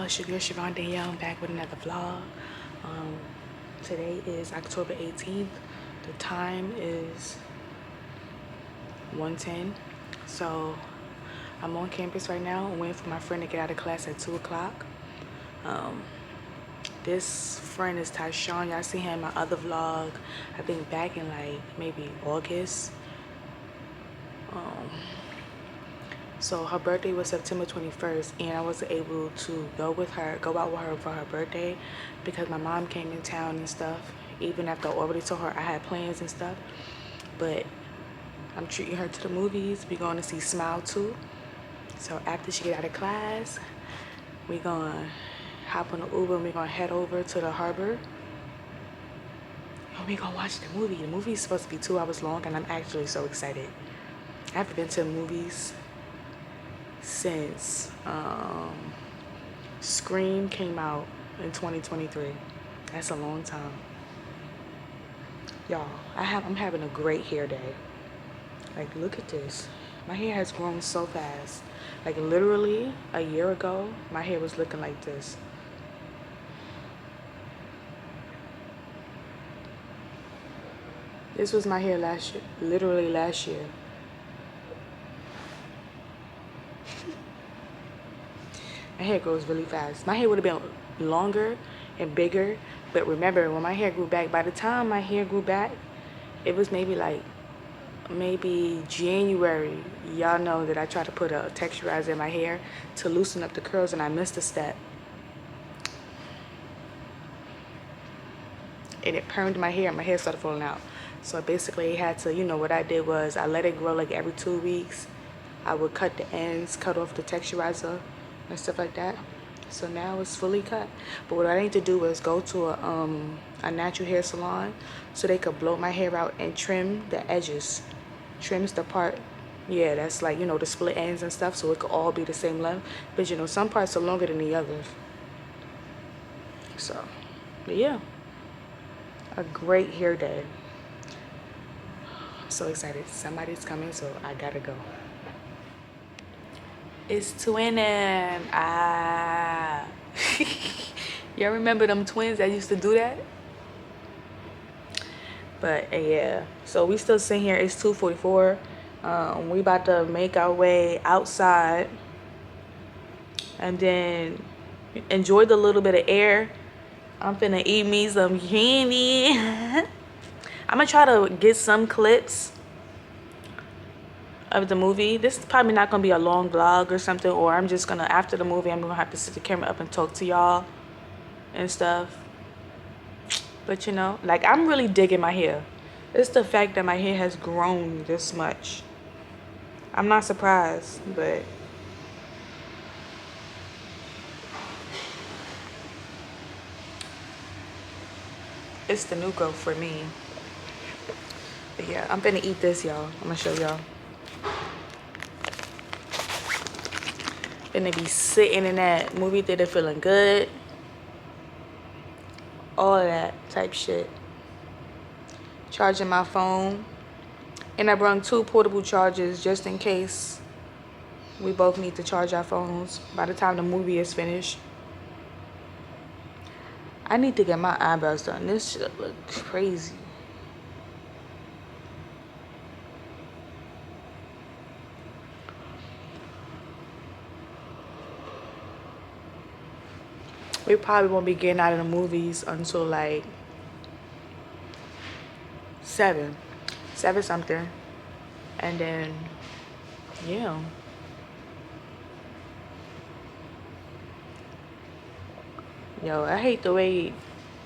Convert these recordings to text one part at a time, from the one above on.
It's your girl Siobhan Danielle. I'm back with another vlog. Today is October 18th. The time is 1:10. So I'm on campus right now. I'm waiting for my friend to get out of class at 2 o'clock. This friend is Tyshawn. Y'all see him in my other vlog. I think back in like maybe August. So her birthday was September 21st, and I wasn't able to go out with her for her birthday because my mom came in town and stuff. Even after I already told her I had plans and stuff. But I'm treating her to the movies. We're going to see Smile 2. So after she get out of class, we're going to hop on the Uber and we're going to head over to the harbor. And we're going to watch the movie. The movie is supposed to be 2 hours long, and I'm actually so excited. I haven't been to the movies since Scream came out in 2023. That's a long time. Y'all, I'm having a great hair day. Like, look at this. My hair has grown so fast. Like, literally a year ago, my hair was looking like this. This was my hair last year, literally last year. My hair grows really fast. My hair would have been longer and bigger, but remember, when my hair grew back, by the time my hair grew back, it was maybe January. Y'all know that I tried to put a texturizer in my hair to loosen up the curls, and I missed a step. And it permed my hair, and my hair started falling out. So basically, I had to, what I did was I let it grow like every 2 weeks. I would cut the ends, cut off the texturizer and stuff like that. So now it's fully cut. But what I need to do is go to a natural hair salon so they could blow my hair out and trim the edges. Trims the part, yeah, that's like, the split ends and stuff, so it could all be the same length. But some parts are longer than the others. So, but yeah, a great hair day. I'm so excited. Somebody's coming, so I gotta go. It's twinning. Y'all remember them twins that used to do that? But yeah, so we still sitting here. It's 2:44. We about to make our way outside and then enjoy the little bit of air. I'm finna eat me some candy. I'm gonna try to get some clips of the movie. This is probably not gonna be a long vlog or something, or I'm just gonna, after the movie, I'm gonna have to sit the camera up and talk to y'all and stuff. But like, I'm really digging my hair. It's the fact that my hair has grown this much. I'm not surprised, but it's the new growth for me. But yeah, I'm gonna eat this, y'all. I'm gonna show y'all. Gonna be sitting in that movie theater feeling good. All of that type shit. Charging my phone. And I brought 2 portable chargers just in case we both need to charge our phones by the time the movie is finished. I need to get my eyebrows done. This shit looks crazy. We probably won't be getting out of the movies until like 7 something. And then, yeah. Yo, I hate the way,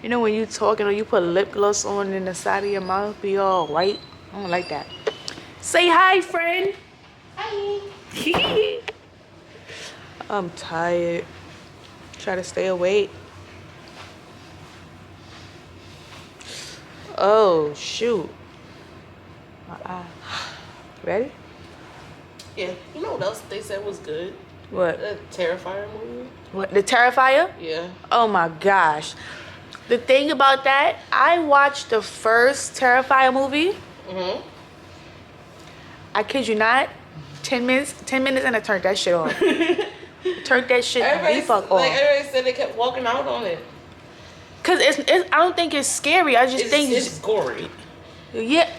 when you talking or you put lip gloss on and the side of your mouth be all white. I don't like that. Say hi, friend. Hi. I'm tired. Try to stay awake. Oh, shoot. My eye. Ready? Yeah. You know what else they said was good? What? The Terrifier movie. What? The Terrifier? Yeah. Oh my gosh. The thing about that, I watched the first Terrifier movie. Mm-hmm. I kid you not. 10 minutes and I turned that shit off. Turn that shit the fuck off. Everybody said they kept walking out on it. Cause it's I don't think it's scary. I just think It's gory. yeah.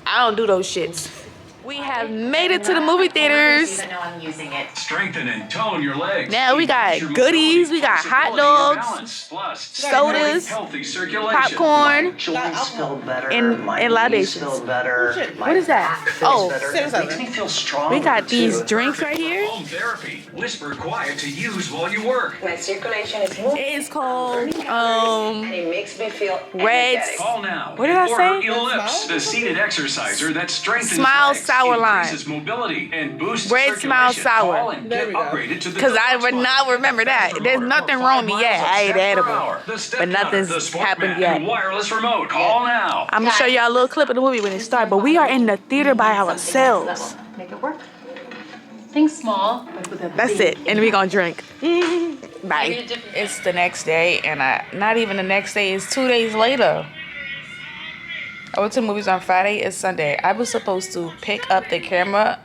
I don't do those shits. We have made it to the movie theaters. Even though I'm using it. Strengthen and tone your legs. Now we got goodies, we got hot dogs, sodas, healthy circulation. popcorn, Joints feel better. and My knees libations. feel better. What is that? My back feels Oh. better. It makes me feel stronger. We got these too. drinks right here. Home therapy. Whisper quiet to use while you work. My circulation is moving. It is called And it makes me feel Red energetic. Call now. What did I Order say? Ellipse, the seated exerciser that strengthens Smile legs, Sour Lime. increases mobility, and boosts Red circulation. Smile Sour. Call and There get we go. upgraded to the Because I deluxe would one. not remember that. There's nothing wrong with me yet. I ate edible. But nothing's happened yet. Wireless remote. Call now. I'm going to show y'all a little clip of the movie when it starts. But we are in the theater by ourselves. Make it work. Think small. That's it. And we going to drink. Bye. It's the next day. And not even the next day. It's 2 days later. I went to the movies on Friday. It's Sunday. I was supposed to pick up the camera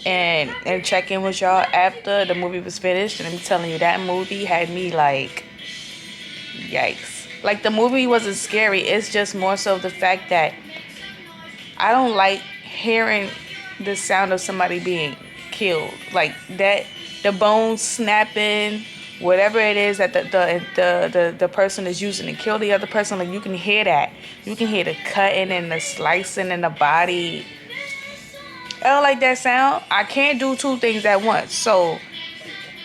and check in with y'all after the movie was finished. And I'm telling you, that movie had me like, yikes. Like, the movie wasn't scary. It's just more so the fact that I don't like hearing the sound of somebody being killed. Like, that, the bones snapping, whatever it is that the person is using to kill the other person, like, you can hear that. You can hear the cutting and the slicing in the body. I don't like that sound. I can't do two things at once. So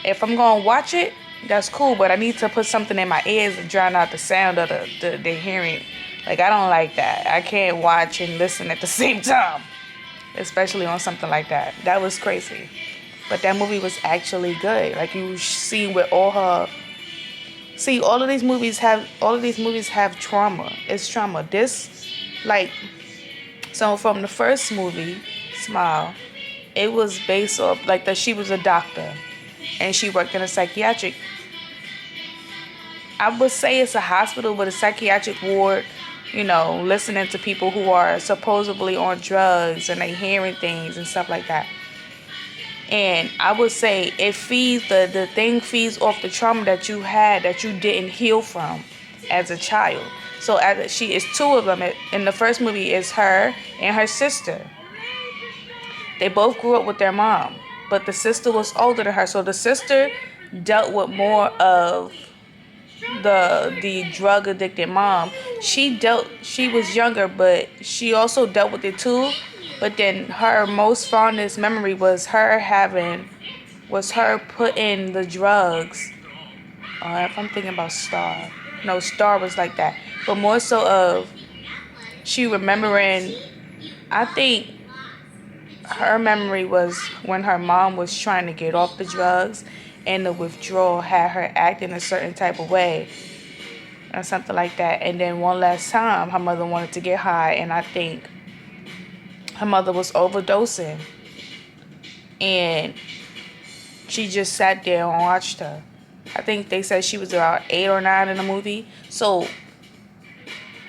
if I'm gonna watch it, that's cool. But I need to put something in my ears to drown out the sound of the hearing. Like, I don't like that. I can't watch and listen at the same time, especially on something like that. That was crazy. But that movie was actually good. Like, you see with all her. See, all of these movies have trauma. It's trauma. This, like, so from the first movie, Smile, it was based off like that she was a doctor and she worked in a psychiatric. I would say it's a hospital, but a psychiatric ward. You know, listening to people who are supposedly on drugs and they hearing things and stuff like that. And I would say it feeds the thing feeds off the trauma that you had that you didn't heal from as a child. So it's two of them. In the first movie, it's her and her sister. They both grew up with their mom, but the sister was older than her. So the sister dealt with more of the drug addicted mom. She was younger, but she also dealt with it too. But then her most fondest memory was her putting the drugs. If I'm thinking about Star. No, Star was like that. But more so of she remembering, I think her memory was when her mom was trying to get off the drugs and the withdrawal had her acting a certain type of way or something like that. And then one last time, her mother wanted to get high, and I think her mother was overdosing. And she just sat there and watched her. I think they said she was about 8 or 9 in the movie. So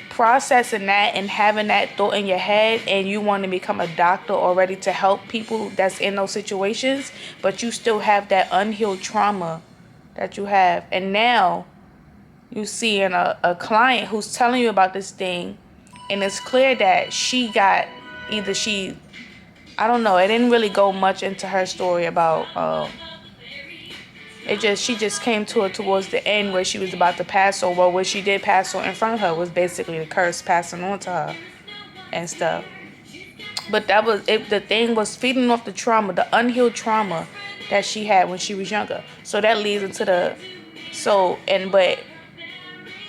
processing that and having that thought in your head and you want to become a doctor or ready to help people that's in those situations, but you still have that unhealed trauma that you have. And now you see a client who's telling you about this thing, and it's clear that she got I don't know, it didn't really go much into her story about she just came to it towards the end where she was about to pass on. Well, what she did pass on in front of her was basically the curse passing on to her and stuff. But that was it. The thing was feeding off the trauma, the unhealed trauma that she had when she was younger. So that leads into but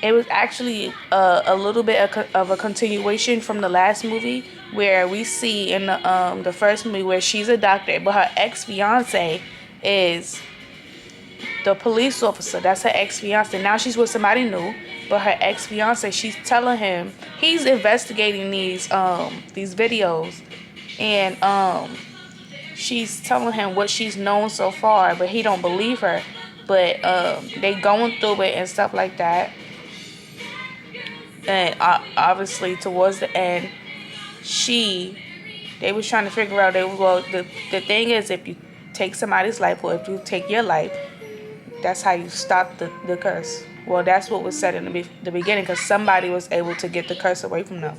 it was actually a little bit of a continuation from the last movie where we see in the first movie where she's a doctor, but her ex-fiance is the police officer. That's her ex-fiance. Now she's with somebody new, but her ex-fiance, she's telling him, he's investigating these videos, and she's telling him what she's known so far, but he don't believe her. But they going through it and stuff like that. And obviously towards the end, they was trying to figure out, the thing is, if you take somebody's life or if you take your life, that's how you stop the curse. Well, that's what was said in the beginning, because somebody was able to get the curse away from them.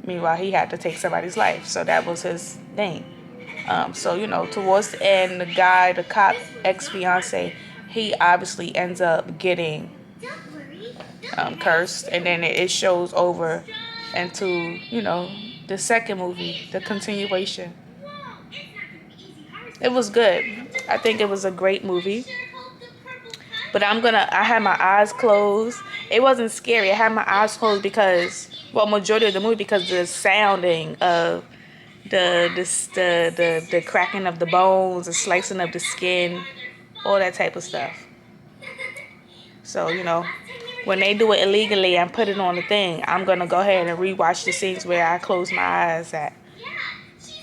Meanwhile, he had to take somebody's life, so that was his thing. So, you know, towards the end, the cop, ex-fiance, he obviously ends up getting cursed, and then it shows over into, you know, the second movie, the continuation. It was good. I think it was a great movie. But I had my eyes closed. It wasn't scary. I had my eyes closed because, well, majority of the movie, because the sounding of the cracking of the bones, the slicing of the skin, all that type of stuff. So, you know, when they do it illegally and put it on the thing, I'm gonna go ahead and rewatch the scenes where I close my eyes at.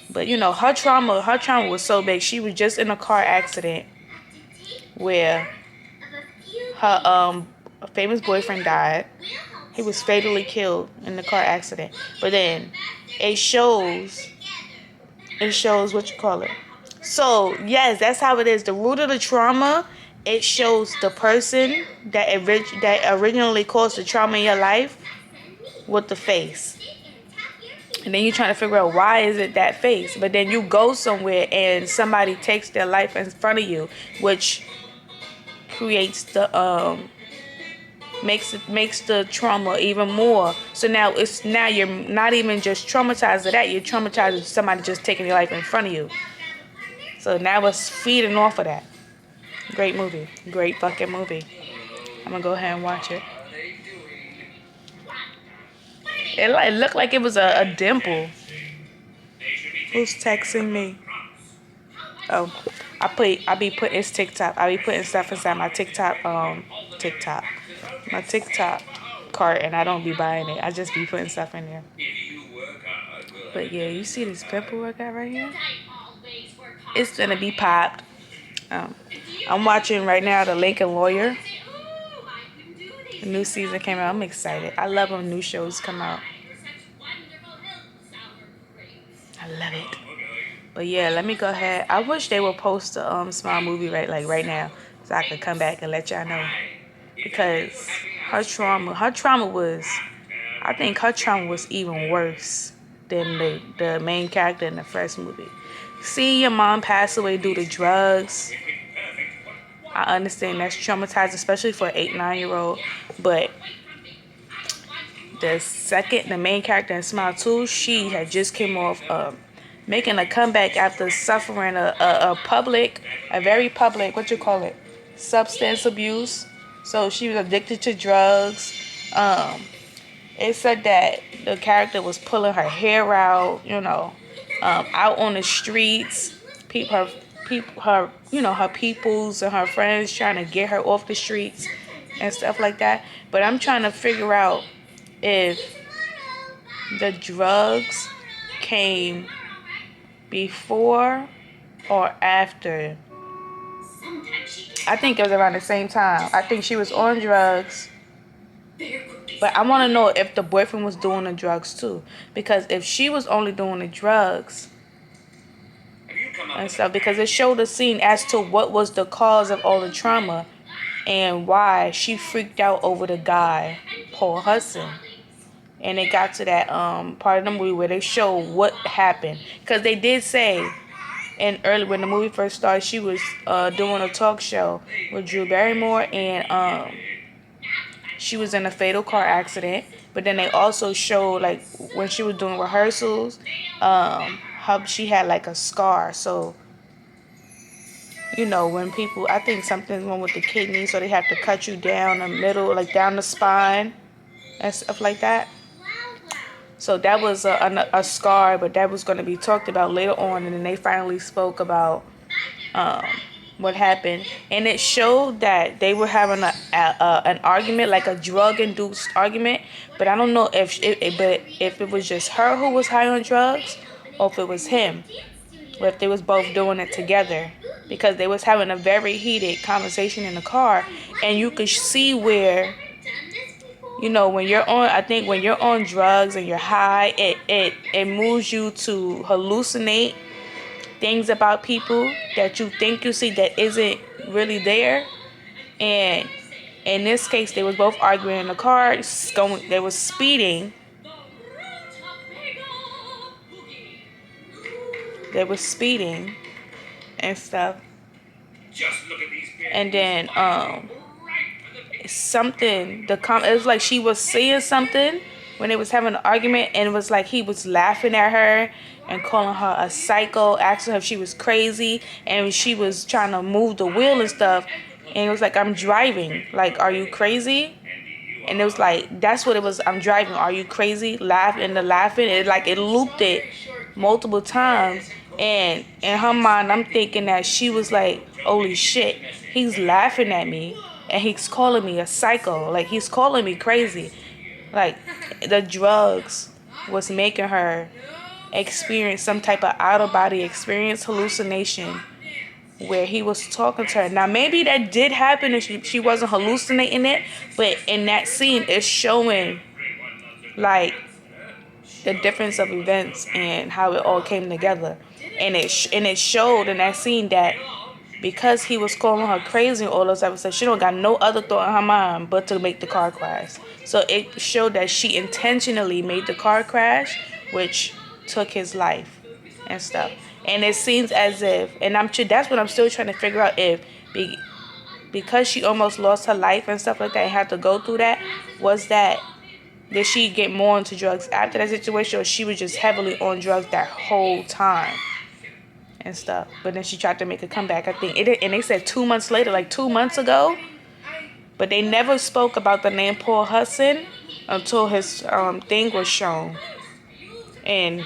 But you know, her trauma was so big. She was just in a car accident where her famous boyfriend died. He was fatally killed in the car accident. But then it shows what you call it. So yes, that's how it is. The root of the trauma, it shows the person that originally caused the trauma in your life with the face. And then you're trying to figure out why is it that face. But then you go somewhere and somebody takes their life in front of you, which creates the makes the trauma even more. So now you're not even just traumatized of that, you're traumatized of somebody just taking your life in front of you. So now it's feeding off of that. Great movie. Great fucking movie. I'm gonna go ahead and watch it. It looked like it was a dimple. Who's texting me? Oh, I be putting TikTok. I be putting stuff inside my TikTok cart, and I don't be buying it. I just be putting stuff in there. But yeah, you see this pimple I got right here? It's gonna be popped. I'm watching right now The Lincoln Lawyer. The new season came out. I'm excited. I love when new shows come out. I love it. But yeah, let me go ahead. I wish they would post a small movie right now, so I could come back and let y'all know. Because her trauma was, I think her trauma was even worse than the main character in the first movie. Seeing your mom pass away due to drugs, I understand that's traumatizing, especially for an 8-9-year-old. But the main character in Smile 2, she had just came off making a comeback after suffering a very public, substance abuse. So she was addicted to drugs. It said that the character was pulling her hair out, out on the streets. Her peoples and her friends trying to get her off the streets and stuff like that. But I'm trying to figure out if the drugs came before or after. I think it was around the same time. I think she was on drugs. But I want to know if the boyfriend was doing the drugs too. Because if she was only doing the drugs and stuff, because it showed a scene as to what was the cause of all the trauma and why she freaked out over the guy, Paul Hudson. And it got to that part of the movie where they show what happened. Because they did say, and early when the movie first started, she was doing a talk show with Drew Barrymore, and she was in a fatal car accident. But then they also showed, like, when she was doing rehearsals, how she had like a scar. So, when people, I think something's wrong with the kidney, so they have to cut you down the middle, like down the spine and stuff like that. So that was a scar, but that was going to be talked about later on. And then they finally spoke about what happened. And it showed that they were having an argument, like a drug-induced argument. But I don't know if it was just her who was high on drugs or if it was him. Or if they was both doing it together. Because they was having a very heated conversation in the car. And you could see where... when you're on drugs and you're high, it moves you to hallucinate things about people that you think you see that isn't really there. And in this case, they was both arguing in the car. They was speeding. They was speeding and stuff. And then something it was like she was saying something when they was having an argument, and it was like he was laughing at her and calling her a psycho, asking her if she was crazy, and she was trying to move the wheel and stuff, and it was like, I'm driving, like, are you crazy? And it was like, that's what it was, I'm driving, are you crazy? Laughing, it looped it multiple times. And in her mind, I'm thinking that she was like, holy shit, he's laughing at me and he's calling me a psycho, like he's calling me crazy. Like, the drugs was making her experience some type of out of body experience, hallucination, where he was talking to her. Now, maybe that did happen and she wasn't hallucinating it, but in that scene, it's showing, like, the difference of events and how it all came together. And it showed in that scene that because he was calling her crazy and all those type of stuff, she don't got no other thought in her mind but to make the car crash. So it showed that she intentionally made the car crash, which took his life and stuff. And it seems as if, and that's what I'm still trying to figure out, if because she almost lost her life and stuff like that and had to go through that, did she get more into drugs after that situation, or she was just heavily on drugs that whole time and stuff? But then she tried to make a comeback, I think. And they said 2 months later, like 2 months ago, but they never spoke about the name Paul Hudson until his thing was shown. And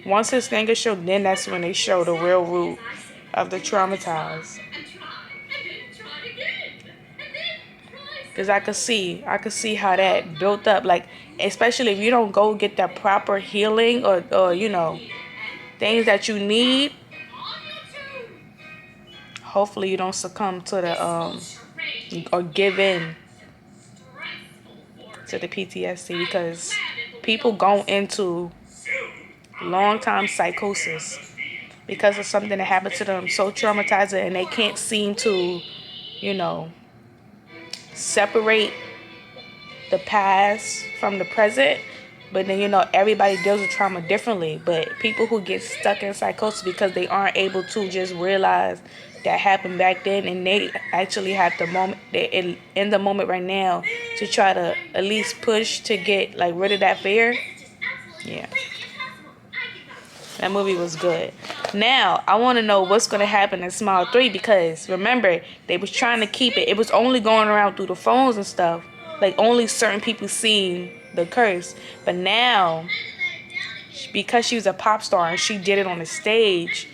once his thing is shown, then that's when they show the real root of the traumatized. Because I could see how that built up, like, especially if you don't go get that proper healing or things that you need. Hopefully you don't succumb to the or give in to the PTSD, because people go into long time psychosis because of something that happened to them so traumatizing, and they can't seem to separate the past from the present. But then everybody deals with trauma differently, but people who get stuck in psychosis because they aren't able to just realize that happened back then, and they actually have the moment, they're in the moment right now, to try to at least push to get like rid of that fear. Yeah, that movie was good. Now I want to know what's going to happen in Smile 3, because remember, they was trying to keep it was only going around through the phones and stuff, like only certain people seeing the curse. But now, because she was a pop star and she did it on the stage,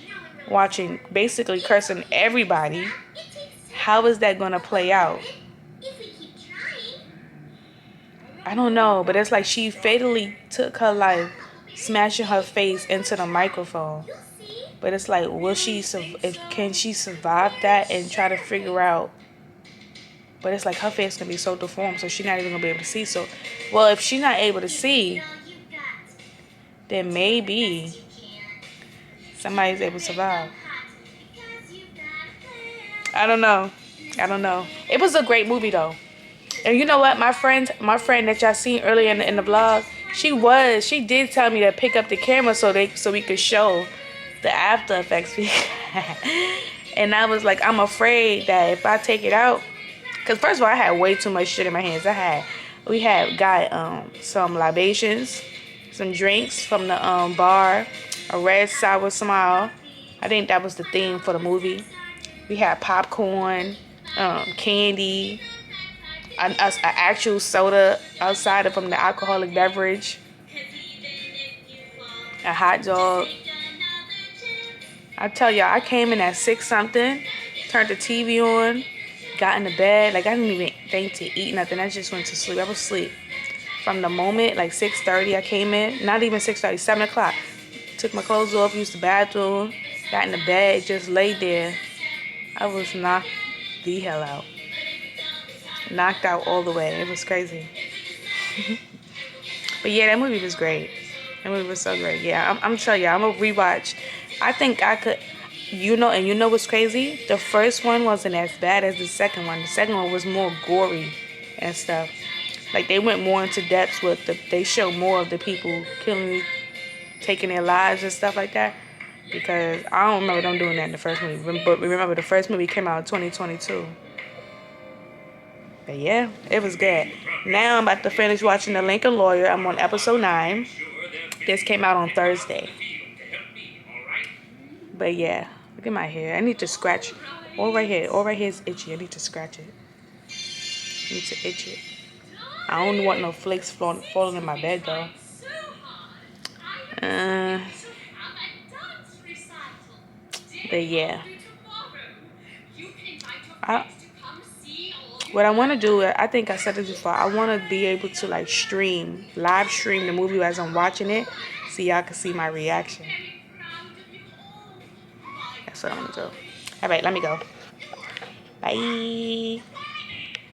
basically cursing everybody, how is that going to play out? I don't know, but it's like she fatally took her life, smashing her face into the microphone. But it's like, can she survive that and try to figure out? But it's like her face can be so deformed, so she's not even gonna be able to see. So, well, if she's not able to see, then maybe somebody's able to survive. I don't know. It was a great movie though. And you know what? My friend that y'all seen earlier in the vlog, she did tell me to pick up the camera so we could show the after effects. And I was like, I'm afraid that if I take it out, because first of all, I had way too much shit in my hands. We had got some libations, some drinks from the bar, a red sour smile. I think that was the theme for the movie. We had popcorn, candy, an actual soda outside from the alcoholic beverage, a hot dog. I tell y'all, I came in at 6 something, turned the TV on, got in the bed. Like, I didn't even think to eat nothing. I just went to sleep. I was asleep from the moment, like 6:30 I came in. Not even 6:30, 7 o'clock. Took my clothes off, used the bathroom, got in the bed, just laid there. I was knocked the hell out. Knocked out all the way. It was crazy. But yeah, that movie was great. That movie was so great. Yeah, I'm telling you, I'm gonna rewatch. I think I could. And you know what's crazy? The first one wasn't as bad as the second one. The second one was more gory and stuff. Like they went more into depths with they showed more of the people killing, taking their lives and stuff like that. Because I don't remember them doing that in the first movie. But remember, the first movie came out in 2022. But yeah, it was good. Now I'm about to finish watching The Lincoln Lawyer. I'm on episode 9. This came out on Thursday. But yeah, look at my hair. I need to scratch. All right here. All right here is itchy. I need to scratch it. I need to itch it. I don't want no flakes falling in my bed though. Uh, but yeah. I, what I want to do, I think I said this before, I want to be able to like live stream the movie as I'm watching it so y'all can see my reaction. That's what I'm going to do. All right, let me go. Bye.